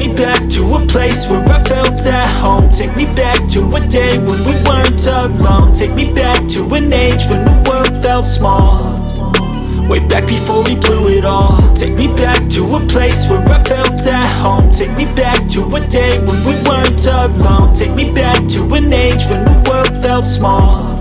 me back to a place where I felt at home. Take me back to a day when we weren't alone. Take me back to an age when the world felt small, way back before we blew it all. Take me back to a place where I felt at home. Take me back to a day when we weren't alone. Take me back to an age when the world felt small,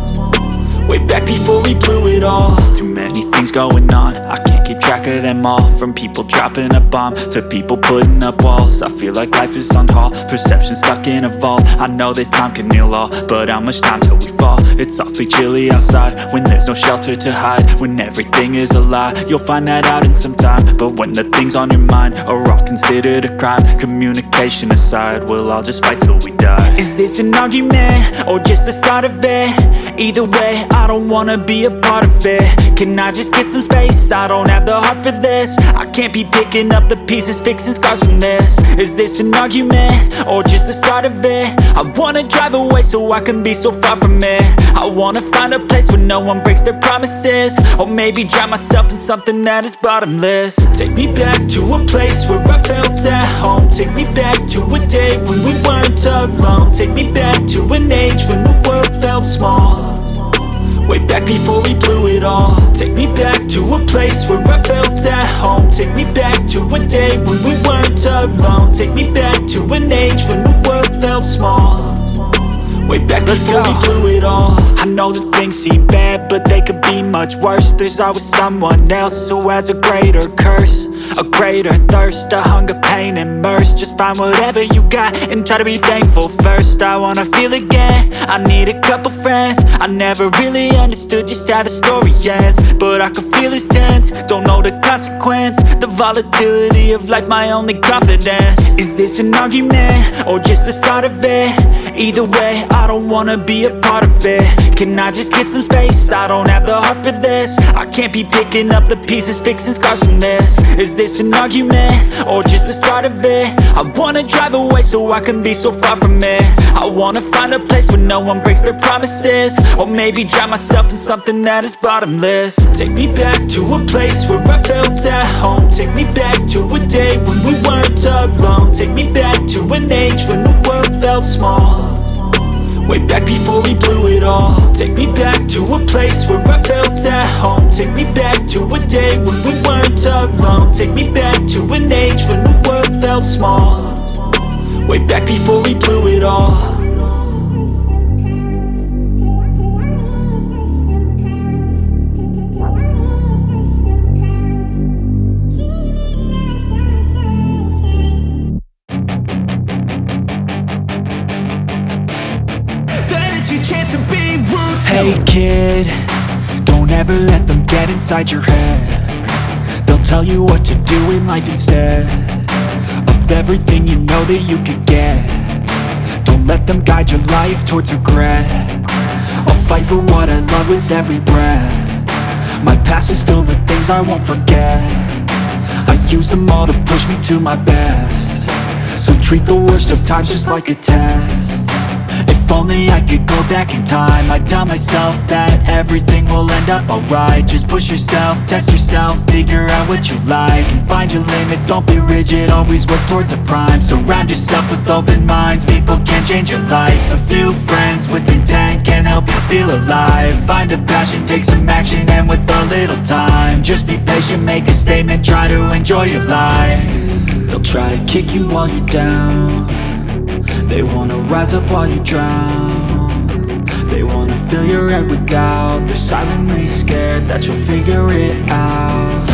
way back before we blew it all. Too many things going on, I can't keep track of them all. From people dropping a bomb to people putting up walls. I feel like life is on hold, perception stuck in a vault. I know that time can heal all, but how much time till we fall? It's awfully chilly outside when there's no shelter to hide. When everything is a lie, you'll find that out in some time. But when the things on your mind are all considered a crime, communication aside, we'll all just fight till we die. Is this an argument or just the start of it? Either way, I don't wanna be a part of it. Can I just get some space? I don't have the heart for this. I can't be picking up the pieces, fixing scars from this. Is this an argument or just the start of it? I wanna drive away so I can be so far from it. I wanna find a place where no one breaks their promises, or maybe drown myself in something that is bottomless. Take me back to a place where I felt at home. Take me back to a day when we weren't alone. Take me back to an age when the world felt small, way back before we blew it all. Take me back to a place where I felt at home. Take me back to a day when we weren't alone. Take me back to an age when the world felt small, way back before we blew it all. I know that things seem bad, but they could be much worse. There's always someone else who has a greater curse, a greater thirst, a hunger, pain, and mercy. Just find whatever you got and try to be thankful first. I wanna feel again, I need a couple friends. I never really understood just how the story ends, but I can feel it's tense, don't know the consequence. The volatility of life, my only confidence. Is this an argument or just the start of it? Either way, I don't wanna be a part of it. Can I just get some space? I don't have the heart for this. I can't be picking up the pieces, fixing scars from this. Is this an argument or just the start of it? I wanna drive away so I can be so far from it. I wanna find a place where no one breaks their promises, or maybe drown myself in something that is bottomless. Take me back to a place where I felt at home. Take me back to a day when we weren't alone. Take me back to an age when the world felt small, way back before we blew it all. Take me back to a place where I felt at home. Take me back to a day when we weren't alone. Take me back to an age when the world felt small, way back before we blew it all. Hey kid, don't ever let them get inside your head. They'll tell you what to do in life instead of everything you know that you could get. Don't let them guide your life towards regret. I'll fight for what I love with every breath. My past is filled with things I won't forget. I use them all to push me to my best. So treat the worst of times just like a test. If only I could go back in time, I'd tell myself that everything will end up alright. Just push yourself, test yourself, figure out what you like, and find your limits, don't be rigid, always work towards a prime. Surround yourself with open minds, people can change your life. A few friends with intent can help you feel alive. Find a passion, take some action, and with a little time, just be patient, make a statement, try to enjoy your life. They'll try to kick you while you're down, they wanna rise up while you drown. They wanna fill your head with doubt. They're silently scared that you'll figure it out.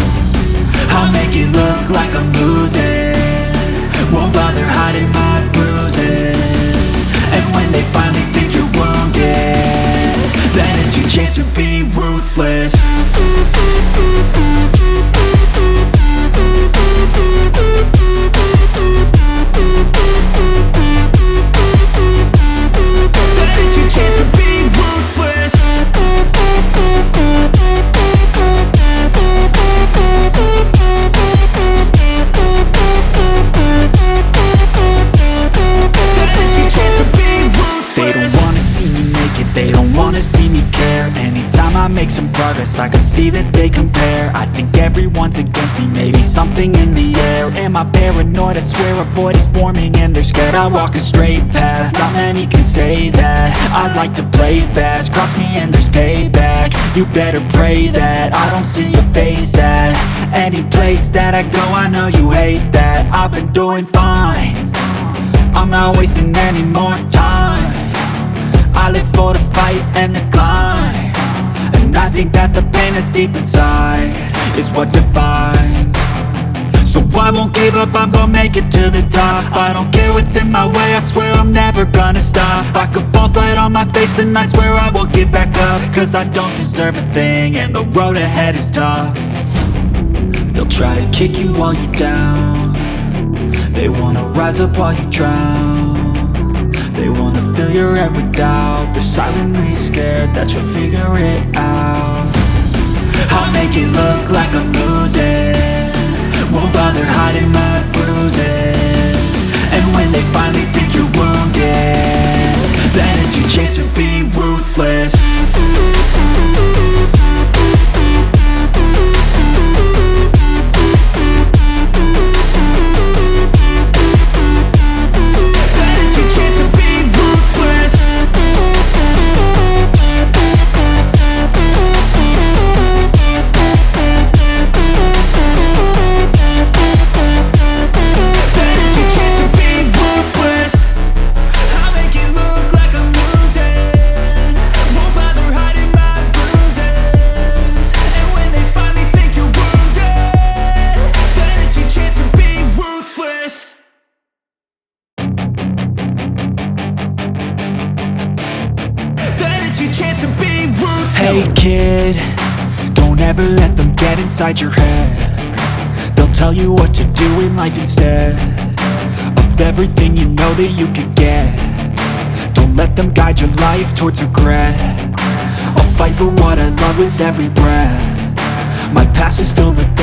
I'll make it look like I'm losing, won't bother hiding my bruises. And when they finally think you're wounded, then it's your chance to be ruthless. They don't wanna see me care. Anytime I I make some progress, I can see that they compare. I think everyone's against me, maybe something in the air. Am I paranoid? I swear a void is forming and they're scared. I walk a straight path, not many can say that. I like to play fast, cross me and there's payback. You better pray that I don't see your face at any place that I go. I know you hate that. I've been doing fine, I'm not wasting any more time. I live for the fight and the climb, and I think that the pain that's deep inside is what defines. So I won't give up, I'm gonna make it to the top. I don't care what's in my way, I swear I'm never gonna stop. I could fall flat on my face and I swear I will get back up, cause I don't deserve a thing and the road ahead is tough. They'll try to kick you while you're down, they wanna rise up while you drown. They wanna fill your head with doubt, they're silently scared that you'll figure it out. I'll make it look like I'm losing, won't bother hiding my bruises. And when they finally think you're wounded, then it's your chance to be ruthless. Hey kid, don't ever let them get inside your head. They'll tell you what to do in life instead of everything you know that you could get. Don't let them guide your life towards regret. I'll fight for what I love with every breath. My past is filled with